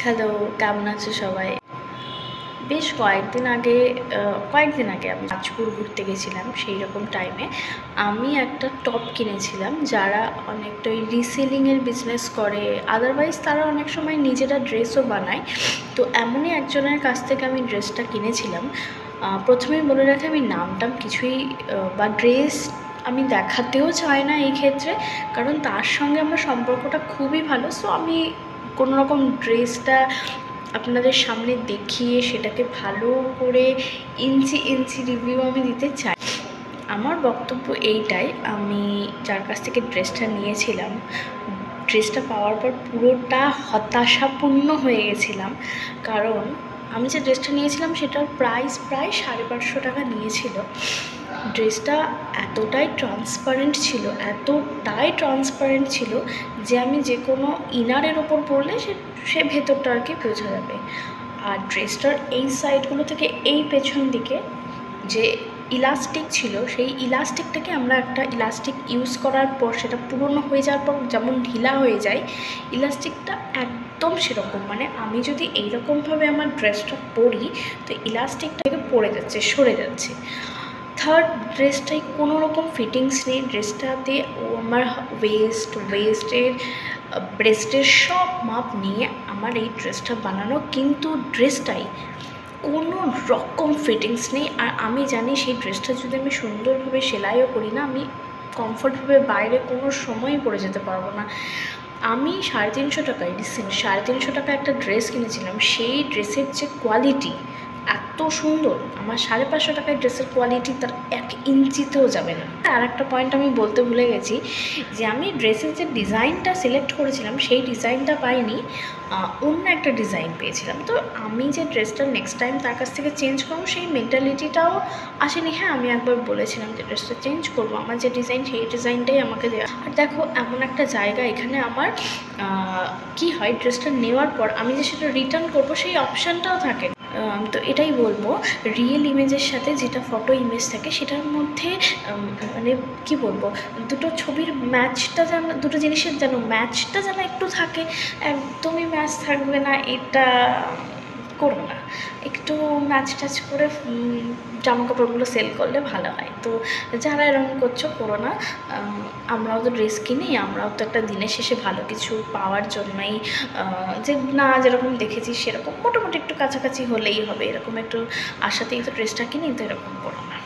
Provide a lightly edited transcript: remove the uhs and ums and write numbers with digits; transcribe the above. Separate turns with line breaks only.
Hello, কেমন আছো সবাই? বেশ কয়েকদিন আগে আমি তাজপুর ঘুরতে গেছিলাম। সেই রকম টাইমে আমি একটা টপ কিনেছিলাম। যারা অনেকটা ওই রিসেলিংয়ের বিজনেস করে, আদারওয়াইজ তারা অনেক সময় নিজেরা ড্রেসও বানায়। তো এমনই একজনের কাছ থেকে আমি ড্রেসটা কিনেছিলাম। প্রথমেই বলে রাখি, আমি নামটাম কিছুই বা ড্রেস আমি দেখাতেও চাই না এই ক্ষেত্রে, কারণ তার সঙ্গে আমার সম্পর্কটা খুবই ভালো। সো আমি কোনো রকম ড্রেসটা আপনাদের সামনে দেখিয়ে সেটাকে ভালো করে ইঞ্চি রিভিউ আমি দিতে চাই। আমার বক্তব্য এইটাই, আমি যার কাছ থেকে ড্রেসটা নিয়েছিলাম, ড্রেসটা পাওয়ার পর পুরোটা হতাশাপূর্ণ হয়ে গেছিলাম। কারণ আমি যে ড্রেসটা নিয়েছিলাম সেটার প্রাইস প্রায় 550 টাকা নিয়েছিল। ড্রেসটা এতটাই ট্রান্সপারেন্ট ছিল যে আমি যে কোনো ইনারের ওপর পরলে সে ভেতরটা আর কি বোঝা যাবে। আর ড্রেসটার এই সাইডগুলো থেকে এই পেছন দিকে যে ইলাস্টিক ছিল, সেই ইলাস্টিকটাকে আমরা একটা ইলাস্টিক ইউজ করার পর সেটা পুরনো হয়ে যাওয়ার পর যেমন ঢিলা হয়ে যায়, ইলাস্টিকটা একদম সেরকম। মানে আমি যদি এইরকমভাবে আমার ড্রেসটা পরি তো ইলাস্টিকটাকে পড়ে যাচ্ছে, সরে যাচ্ছে। থার্ড, ড্রেসটাই কোনো রকম ফিটিংস নেই। ড্রেসটাতে আমার ব্রেস্টের সব মাপ নিয়ে আমার এই ড্রেসটা বানানো, কিন্তু ড্রেসটাই কোনো রকম ফিটিংস নেই। আর আমি জানি সেই ড্রেসটা যদি আমি সুন্দরভাবে সেলাইও করি না, আমি কমফোর্টভাবে বাইরে কোনো সময়ই পরে যেতে পারবো না। আমি 350 টাকায়, রিসেন্ট 350 টাকায় একটা ড্রেস কিনেছিলাম। সেই ড্রেসের যে কোয়ালিটি এত সুন্দর, আমার 550 টাকায় ড্রেসের কোয়ালিটি তার 1 ইঞ্চিতেও যাবে না। আর একটা পয়েন্ট আমি বলতে ভুলে গেছি, যে আমি ড্রেসের যে ডিজাইনটা সিলেক্ট করেছিলাম সেই ডিজাইনটা পাইনি, অন্য একটা ডিজাইন পেয়েছিলাম। তো আমি যে ড্রেসটা নেক্সট টাইম তার কাছ থেকে চেঞ্জ করবো সেই মেন্টালিটিটাও আসেনি। হ্যাঁ, আমি একবার বলেছিলাম যে ড্রেসটা চেঞ্জ করবো, আমার যে ডিজাইন সেই ডিজাইনটাই আমাকে দেওয়া। আর দেখো, এমন একটা জায়গা, এখানে আমার কি হয়, ড্রেসটা নেওয়ার পর আমি যে সেটা রিটার্ন করবো সেই অপশানটাও থাকে। তো এটাই বলবো, রিয়েল ইমেজের সাথে যেটা ফটো ইমেজ থাকে সেটার মধ্যে মানে কি বলবো, দুটো ছবির ম্যাচটা যেন, দুটো জিনিসের যেন ম্যাচটা যেন একটু থাকে। একদমই ম্যাচ থাকবে না, এটা করো না। একটু ম্যাচ ট্যাচ করে জামা কাপড়গুলো সেল করলে ভালো হয়। তো যারা এরকম করছো, করো না। আমরাও তো ড্রেস কিনি, আমরাও তো একটা দিনের শেষে ভালো কিছু পাওয়ার জন্যই, যে না যেরকম দেখেছি সেরকম মোটামুটি একটু কাছাকাছি হলেই হবে, এরকম একটু আশাতেই তো ড্রেসটা কিনি। তো এরকম করো না।